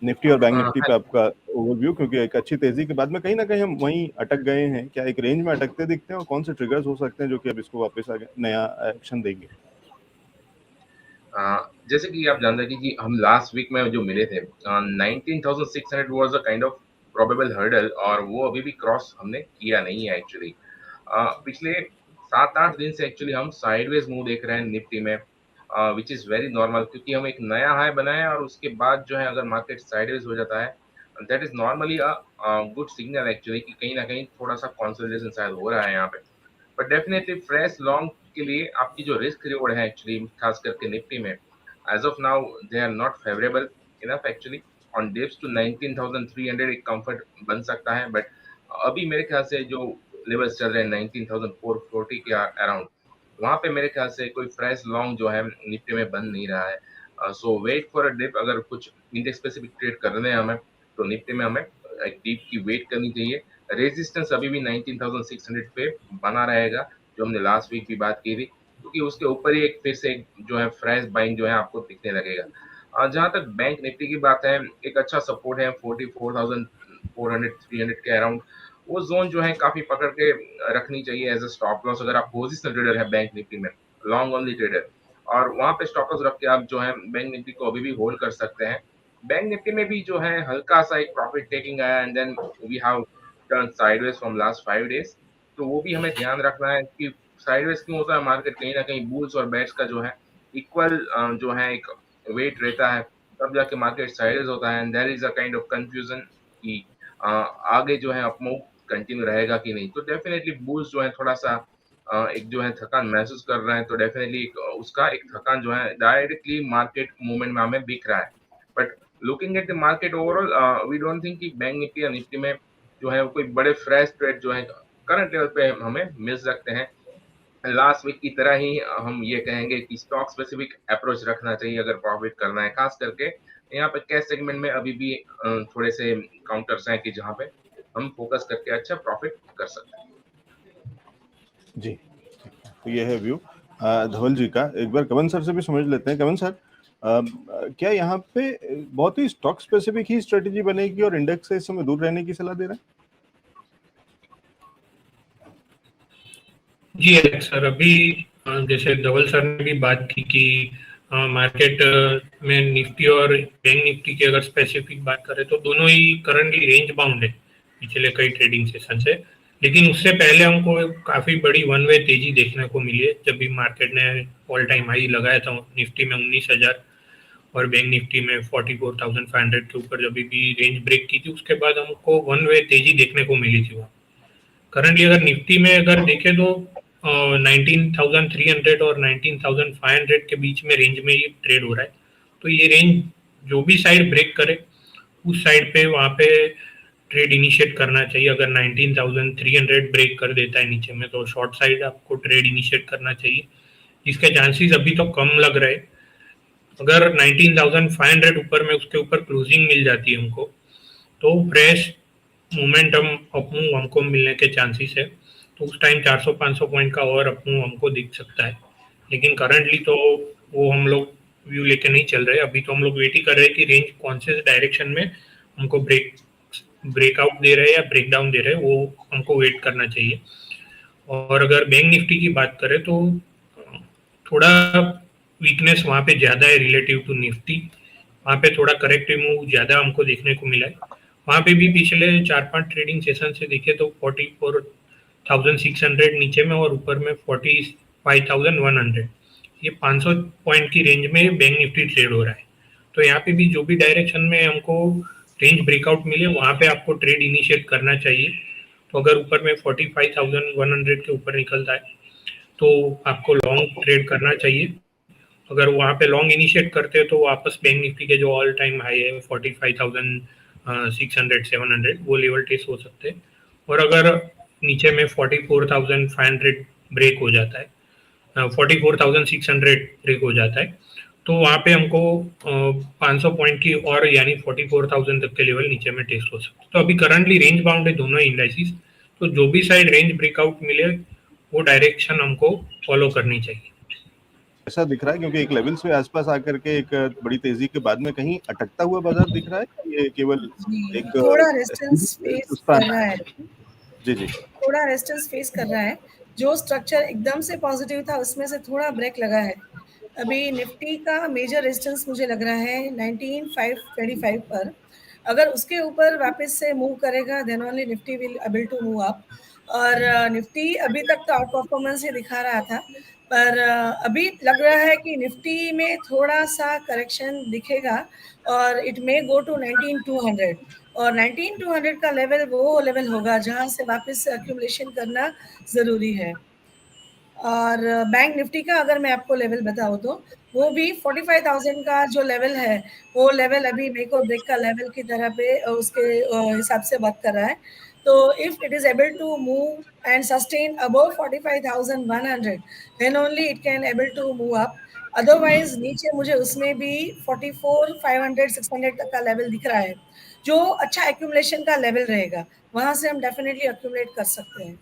Nifty और bank Nifty हाँ पे आपका ओवरव्यू, क्योंकि एक अच्छी तेजी के बाद में कहीं ना कहीं हम वहीं अटक गए हैं, क्या एक रेंज में अटकते दिखते हैं और कौन से ट्रिगर्स हो सकते हैं जो कि अब इसको वापस आगे नया एक्शन देंगे? जैसे कि आप जानते हैं कि हम लास्ट वीक में जो मिले थे 19,600 was a kind of probable hurdle, और वो अभी भी क्रॉस हमने किया नहीं है एक्चुअली। पिछले 7-8 दिन से एक्चुअली हम साइडवेज मूव देख रहे हैं निफ्टी में, विच इज़ वेरी नॉर्मल, क्योंकि हम एक नया हाई बनाए हैं और उसके बाद जो है अगर मार्केट साइडवेज हो जाता है, that is normally a good signal actually, कि कहीं न कहीं थोड़ा-सा कंसोलिडेशन शायद हो रहा है यहाँ पे। बट डेफिनेटली फ्रेश लॉन्ग के लिए आपकी जो रिस्क रिवॉर्ड है एक्चुअली, खास करके निफ्टी में, as of now they are not favourable enough actually. On dips to 19,300 एक कंफर्ट बन सकता है, बट अभी मेरे ख्याल से जो लेवल्स चल रहे हैं 19,440 के अराउंड, वहां पे मेरे ख्याल से कोई फ्रेश लॉन्ग जो है निफ्टी में बन नहीं रहा है। सो वेट फॉर अ डिप, अगर कुछ इंडेक्स स्पेसिफिक ट्रेड करने हैं हमें, तो निफ्टी में हमें एक डीप की वेट करनी चाहिए। रेजिस्टेंस अभी भी 19,600 पे बना रहेगा, जो हमने लास्ट वीक भी बात की थी, क्योंकि उसके ऊपर ही एक फिर से एक जो है फ्रेश बाइंग जो है आपको दिखने लगेगा। जहाँ तक बैंक निफ्टी की बात है, एक अच्छा सपोर्ट है 44,400 300 के अराउंड। वो जोन जो है काफी पकड़ के रखनी चाहिए एज अ स्टॉप लॉस, अगर आप पोजिशनल ट्रेडर है बैंक निफ्टी में, लॉन्ग ओनली ट्रेडर, और वहां पे स्टॉप लॉस रख के आप जो है बैंक निफ्टी को अभी भी होल्ड कर सकते हैं। बैंक निफ्टी में भी जो है हल्का सा एक प्रॉफिट टेकिंग आया, and then we have turn sideways from last 5 days. तो वो भी हमें ध्यान रखना है कि साइडवेज क्यों होता है मार्केट, कहीं ना कहीं बुल्स और बेट्स का जो है इक्वल जो है एक वेट रहता है, तब जाके मार्केट साइडवेज होता है, and there is a kind of confusion कि आगे जो है अपमूव कंटिन्यू रहेगा कि नहीं। तो डेफिनेटली बुल्स जो है थोड़ा सा एक जो है थकान महसूस कर रहे हैं, तो डेफिनेटली उसका एक थकान जो है डायरेक्टली मार्केट मूवमेंट में हमें दिख रहा है। But looking at the market overall, we don't think कि बैंक निफ्टी या निफ्टी में जो है कोई बड़े फ्रेश ट्रेड जो है करंट लेवल पे हमें मिल सकते हैं। लास्ट वीक की तरह ही हम ये कहेंगे कि स्टॉक स्पेसिफिक अप्रोच रखना चाहिए अगर प्रॉफिट करना है, खास करके यहाँ पे कैश सेगमेंट में अभी भी थोड़े से काउंटर्स हैं कि जहाँ पे हम फोकस करके अच्छा प्रॉफिट कर सकते हैं। जी, तो ये है व्यू धवल जी का। एक बार कमन सर से भी समझ लेते हैं। कमन सर, क्या यहाँ पे बहुत ही स्टॉक स्पेसिफिक ही स्ट्रेटेजी बनेगी और इंडेक्स से इस समय दूर रहने की सलाह दे रहे हैं? जी एलेक्स सर, अभी जैसे धवल सर ने भी बात की कि मार्केट में निफ्टी और बैंक निफ्टी की अगर स्पेसिफिक बात करें तो दोनों ही करंटली रेंज बाउंड है पिछले कई ट्रेडिंग सेशन से। लेकिन उससे पहले हमको काफी बड़ी वन वे तेजी देखने को मिली है, जब भी मार्केट ने ऑल टाइम हाई लगाया था निफ्टी में 19,000 और बैंक निफ्टी में 44,500 के ऊपर जब भी रेंज ब्रेक की थी, उसके बाद हमको वन वे तेजी देखने को मिली थी वहाँ। करंटली अगर निफ्टी में अगर देखें तो 19,300 और 19,500 के बीच में रेंज में ये ट्रेड हो रहा है। तो ये रेंज जो भी साइड ब्रेक करे उस साइड पे वहाँ पे ट्रेड इनिशिएट करना चाहिए। अगर 19,300 ब्रेक कर देता है नीचे में तो शॉर्ट साइड आपको ट्रेड इनिशिएट करना चाहिए। इसके चांसेस अभी तो कम लग रहे हैं। अगर 19,500 ऊपर में उसके ऊपर क्लोजिंग मिल जाती है हमको, तो फ्रेश मोमेंटम अपमूव हमको मिलने के चांसेस है। तो उस टाइम 400-500 पॉइंट का और अपमूव हमको दिख सकता है। लेकिन करंटली तो वो हम लोग व्यू लेके नहीं चल रहे। अभी तो हम लोग वेट ही कर रहे हैं कि रेंज कौन से डायरेक्शन में हमको ब्रेकआउट दे रहे हैं या ब्रेक डाउन दे रहे हैं, वो हमको वेट करना चाहिए। और अगर बैंक निफ्टी की बात करें तो थोड़ा वीकनेस वहाँ पे ज़्यादा है रिलेटिव टू निफ्टी। वहाँ पे थोड़ा करेक्टिव मूव ज़्यादा हमको देखने को मिला है। वहाँ पे भी पिछले 4-5 ट्रेडिंग सेशन से देखे तो 44,600 नीचे में और ऊपर में 45,100, ये 500 पॉइंट की रेंज में बैंक निफ्टी ट्रेड हो रहा है। तो यहाँ पे भी जो भी डायरेक्शन में हमको रेंज ब्रेकआउट मिले वहाँ पे आपको ट्रेड इनिशिएट करना चाहिए। तो अगर ऊपर में 45,100 के ऊपर निकलता है तो आपको लॉन्ग ट्रेड करना चाहिए। अगर वहाँ पे लॉन्ग इनिशिएट करते हैं तो वापस बैंक निफ्टी के जो ऑल टाइम हाई है 45,600-700 वो लेवल टेस्ट हो सकते हैं। और अगर नीचे में 44,500 ब्रेक हो जाता है, 44,600 ब्रेक हो जाता है, तो वहाँ पे हमको 500 पॉइंट की और यानी 44,000 तक के लेवल नीचे में टेस्ट हो सकते हैं। तो अभी करंटली रेंज बाउंड है दोनों इंडाइसिस। तो जो भी साइड रेंज ब्रेकआउट मिले वो डायरेक्शन हमको फॉलो करनी चाहिए। ऐसा दिख रहा है क्योंकि एक लेवल से आसपास आकर के एक बड़ी तेजी के बाद में कहीं अटकता हुआ बाजार दिख रहा है, ये केवल एक थोड़ा रेजिस्टेंस फेस कर रहा है, जी जी थोड़ा रेजिस्टेंस फेस कर रहा है। जो स्ट्रक्चर एकदम से पॉजिटिव था उसमें से थोड़ा ब्रेक लगा है। अभी निफ्टी का मेजर रेजिस्टेंस मुझे लग रहा है 19525 पर। अगर उसके ऊपर वापस से मूव करेगा then only Nifty will able to move up. और निफ्टी अभी तक तो आउट परफॉर्मेंस ही दिखा रहा था, पर अभी लग रहा है कि निफ्टी में थोड़ा सा करेक्शन दिखेगा और इट मे गो टू 19200। और 19200 का लेवल वो लेवल होगा जहां से वापस से एक्यूमुलेशन करना ज़रूरी है। और बैंक निफ्टी का अगर मैं आपको लेवल बताऊँ तो वो भी 45,000 का जो लेवल है, वो लेवल अभी मेक और ब्रेक का लेवल की तरह पे उसके हिसाब से वर्क कर रहा है। तो if it is able to move and sustain above 45,100 then only it can able to move up. Otherwise नीचे मुझे उसमें भी 44,500 600 तक का लेवल दिख रहा है, जो अच्छा एक्यूमुलेशन का लेवल रहेगा। वहां से हम डेफिनेटली एक्यूमुलेट कर सकते हैं।